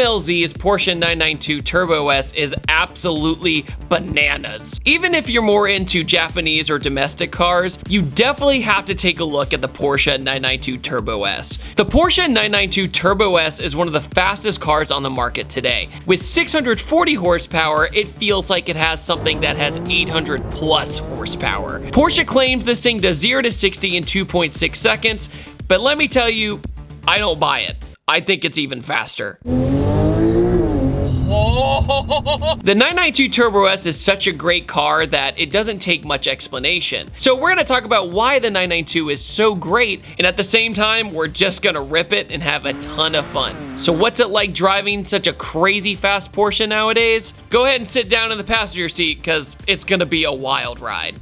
LZ's Porsche 992 Turbo S is absolutely bananas. Even if you're more into Japanese or domestic cars, you definitely have to take a look at the Porsche 992 Turbo S. The Porsche 992 Turbo S is one of the fastest cars on the market today. With 640 horsepower, it feels like it has something that has 800 plus horsepower. Porsche claims this thing does 0 to 60 in 2.6 seconds, but let me tell you, I don't buy it. I think it's even faster. The 992 Turbo S is such a great car that it doesn't take much explanation. So we're gonna talk about why the 992 is so great, and at the same time, we're just gonna rip it and have a ton of fun. So what's it like driving such a crazy fast Porsche nowadays? Go ahead and sit down in the passenger seat, because it's gonna be a wild ride.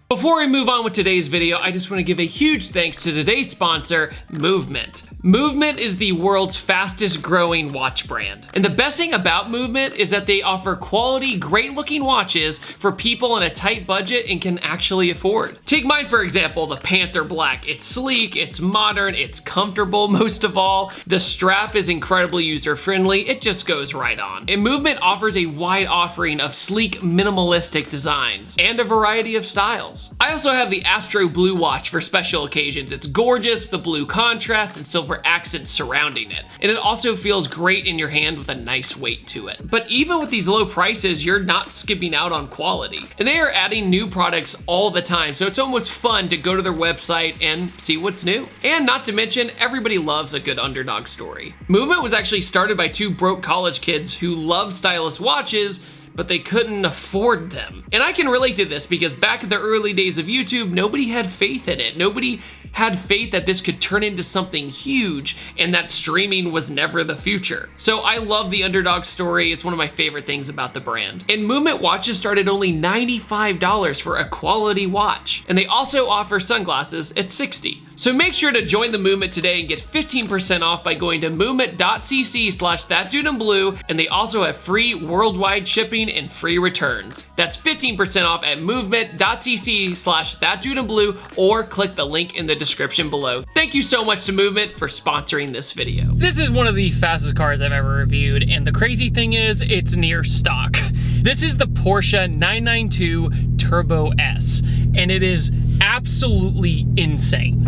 Before we move on with today's video, I just want to give a huge thanks to today's sponsor, Movement. Movement is the world's fastest growing watch brand. And the best thing about Movement is that they offer quality, great looking watches for people on a tight budget and can actually afford. Take mine for example, the Panther Black. It's sleek, it's modern, it's comfortable most of all. The strap is incredibly user friendly, it just goes right on. And Movement offers a wide offering of sleek, minimalistic designs and a variety of styles. I also have the Astro Blue watch for special occasions. It's gorgeous, the blue contrast and silver accents surrounding it. And it also feels great in your hand with a nice weight to it. But even with these low prices, you're not skipping out on quality. And they are adding new products all the time, so it's almost fun to go to their website and see what's new. And not to mention, everybody loves a good underdog story. Movement was actually started by two broke college kids who love stylish watches, but they couldn't afford them. And I can relate to this because back in the early days of YouTube, nobody had faith in it. Nobody had faith that this could turn into something huge and that streaming was never the future. So I love the underdog story. It's one of my favorite things about the brand. And Movement watches start at only $95 for a quality watch. And they also offer sunglasses at $60. So make sure to join the Movement today and get 15% off by going to movement.cc/ThatDudeinBlue, and they also have free worldwide shipping and free returns. That's 15% off at movement.cc/ThatDudeinBlue, or click the link in the description below. Thank you so much to Movement for sponsoring this video. This is one of the fastest cars I've ever reviewed, and the crazy thing is, it's near stock. This is the Porsche 992 Turbo S, and it is absolutely insane.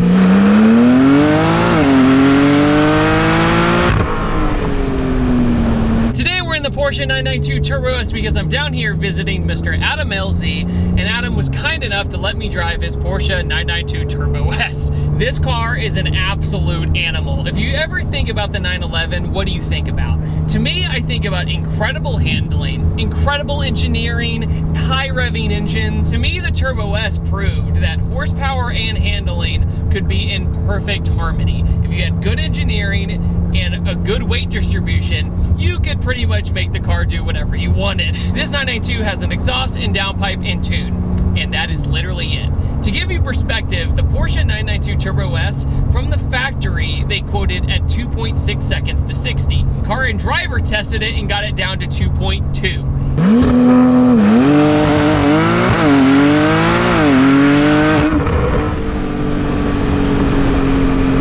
Today we're in the Porsche 992 Turbo S because I'm down here visiting Mr. Adam LZ, and Adam was kind enough to let me drive his Porsche 992 Turbo S. This car is an absolute animal. If you ever think about the 911, what do you think about? To me, I think about incredible handling, incredible engineering, high revving engines. To me, the Turbo S proved that horsepower and handling could be in perfect harmony. If you had good engineering and a good weight distribution, you could pretty much make the car do whatever you wanted. This 992 has an exhaust and downpipe and tune, and that is literally it. To give you perspective, the Porsche 992 Turbo S, from the factory, they quoted at 2.6 seconds to 60. Car and Driver tested it and got it down to 2.2.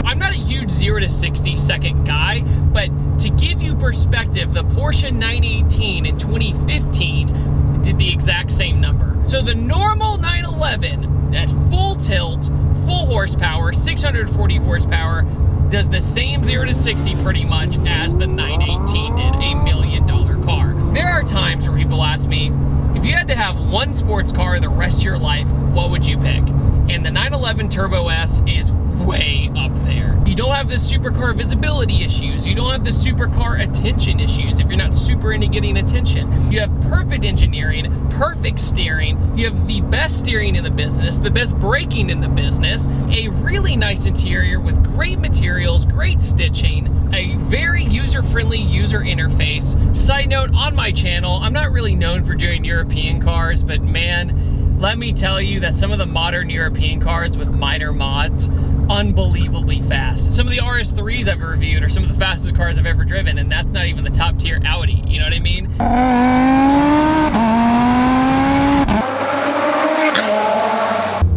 I'm not a huge 0 to 60 second guy, but to give you perspective, the Porsche 918 in 2015 did the exact same number. So the normal 911 at full tilt, full horsepower, 640 horsepower, does the same 0 to 60 pretty much as the 918 did, $1 million car. There are times where people ask me, if you had to have one sports car the rest of your life, what would you pick? And the 911 Turbo S is way up there. You don't have the supercar visibility issues. You don't have the supercar attention issues if you're not super into getting attention. You have perfect engineering, perfect steering. You have the best steering in the business, the best braking in the business, a really nice interior with great materials, great stitching, a very user-friendly user interface. Side note, on my channel, I'm not really known for doing European cars, but man, let me tell you that some of the modern European cars with minor mods, unbelievably fast. Some of the RS3s I've reviewed are some of the fastest cars I've ever driven, and that's not even the top tier Audi, you know what I mean?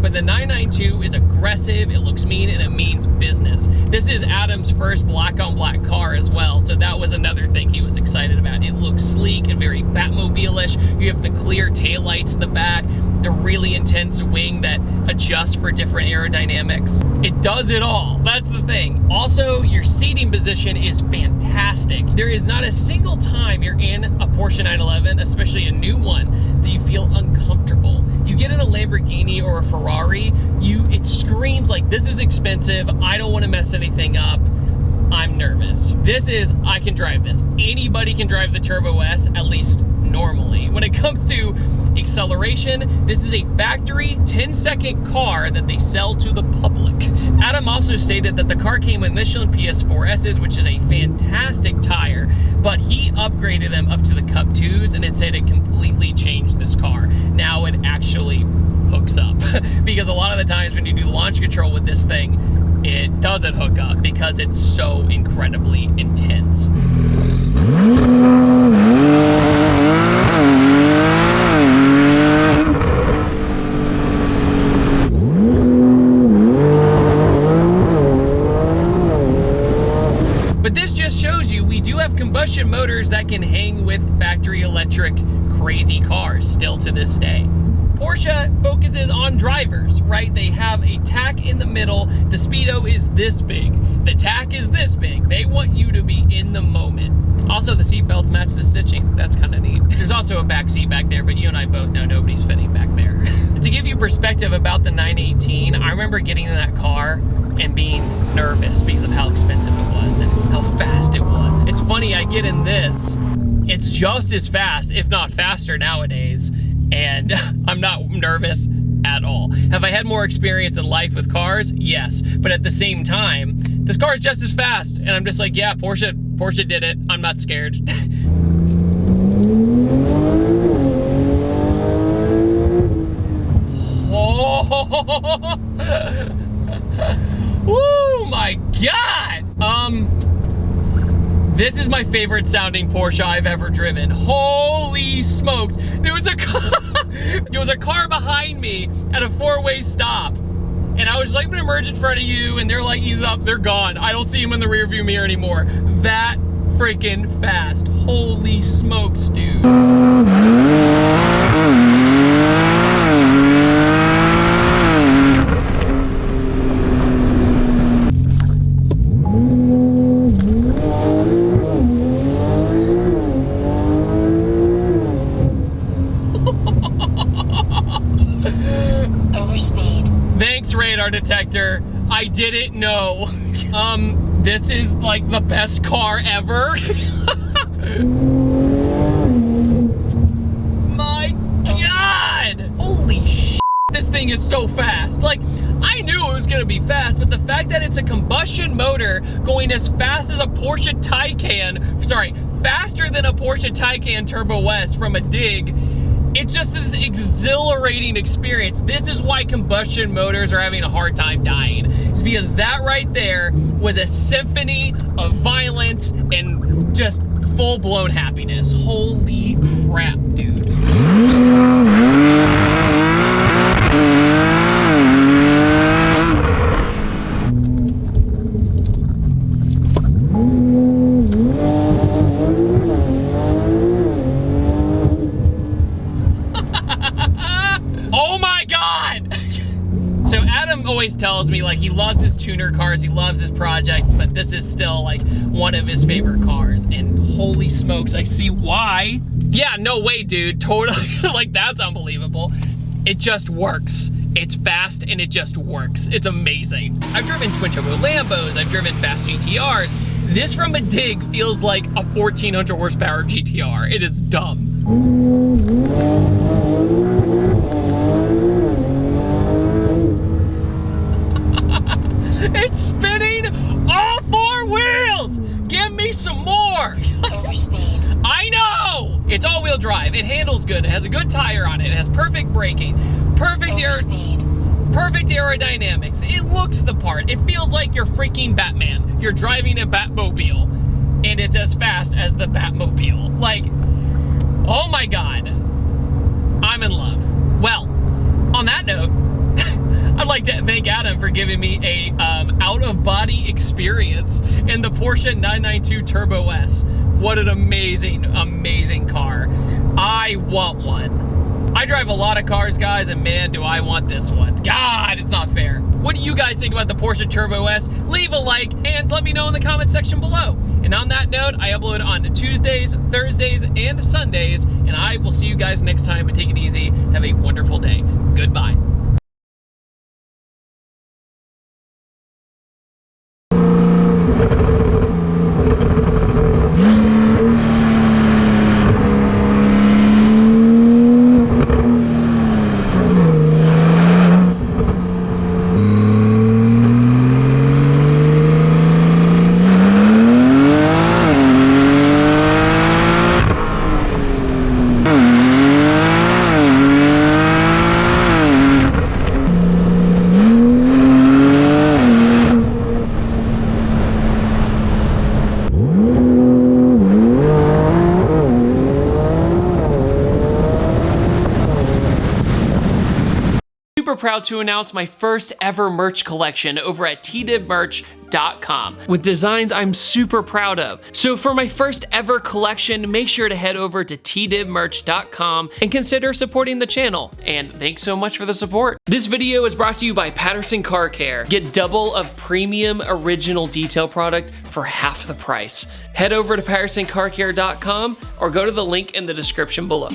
But the 992 is aggressive, it looks stylish. You have the clear taillights in the back, the really intense wing that adjusts for different aerodynamics. It does it all. That's the thing. Also, your seating position is fantastic. There is not a single time you're in a Porsche 911, especially a new one, that you feel uncomfortable. You get in a Lamborghini or a Ferrari, it screams like, this is expensive, I don't want to mess anything up, I'm nervous. I can drive this. Anybody can drive the Turbo S, at least normally. When it comes to acceleration, this is a factory 10-second car that they sell to the public. Adam also stated that the car came with Michelin PS4Ss, which is a fantastic tire, but he upgraded them up to the Cup 2s, and it said it completely changed this car. Now it actually hooks up. Because a lot of the times when you do launch control with this thing, it doesn't hook up because it's so incredibly intense. But this just shows you we do have combustion motors that can hang with factory electric crazy cars still to this day. Porsche focuses on drivers, right? They have a tack in the middle. The Speedo is this big. The tack is this big. They want you to be in the moment. Also, the seat belts match the stitching. That's kind of neat. There's also a back seat back there, but you and I both know nobody's fitting back there. To give you perspective about the 918, I remember getting in that car and being nervous because of how expensive it was and how fast it was. It's funny, I get in this, it's just as fast, if not faster nowadays, and I'm not nervous at all. Have I had more experience in life with cars? Yes, but at the same time, this car is just as fast, and I'm just like, yeah, Porsche did it. I'm not scared. Oh, woo, my God. This is my favorite sounding Porsche I've ever driven. Holy smokes. There was a car behind me at a four-way stop. And I was just like, I'm gonna merge in front of you. And they're like, ease up, they're gone. I don't see them in the rearview mirror anymore. That freaking fast. Holy smokes, dude. Thanks, radar detector. I didn't know. This is like the best car ever. My God! Holy shit, this thing is so fast. Like, I knew it was gonna be fast, but the fact that it's a combustion motor going as fast as a Porsche Taycan, sorry, faster than a Porsche Taycan Turbo S from a dig, it's just this exhilarating experience. This is why combustion motors are having a hard time dying. It's because that right there was a symphony of violence and just full-blown happiness. Holy crap, dude. Oh my God! So Adam always tells me like he loves his tuner cars, he loves his projects, but this is still like one of his favorite cars. And holy smokes, I see why. Yeah, no way, dude, totally. Like, that's unbelievable. It just works. It's fast and it just works. It's amazing. I've driven twin turbo Lambos, I've driven fast GTRs. This from a dig feels like a 1400 horsepower GTR. It is dumb. It's spinning all four wheels! Give me some more! I know! It's all-wheel drive. It handles good. It has a good tire on it. It has perfect braking. Perfect aerodynamics. It looks the part. It feels like you're freaking Batman. You're driving a Batmobile, and it's as fast as the Batmobile. Like, oh my God. I'm in love. Well, on that note, I'd like to thank Adam for giving me a out-of-body experience in the Porsche 992 Turbo S. What an amazing, amazing car. I drive a lot of cars, guys, and man, do I want this one. God, it's not fair. What do you guys think about the Porsche Turbo S? Leave a like and let me know in the comment section below. And on that note, I upload on Tuesdays, Thursdays, and Sundays, and I will see you guys next time. But take it easy. Have a wonderful day. Goodbye. Super proud to announce my first ever merch collection over at ThatDudeinBlue.com with designs I'm super proud of. So for my first ever collection, make sure to head over to ThatDudeinBlue.com and consider supporting the channel. And thanks so much for the support. This video is brought to you by Patterson Car Care. Get double of premium original detail product for half the price. Head over to PattersonCarCare.com or go to the link in the description below.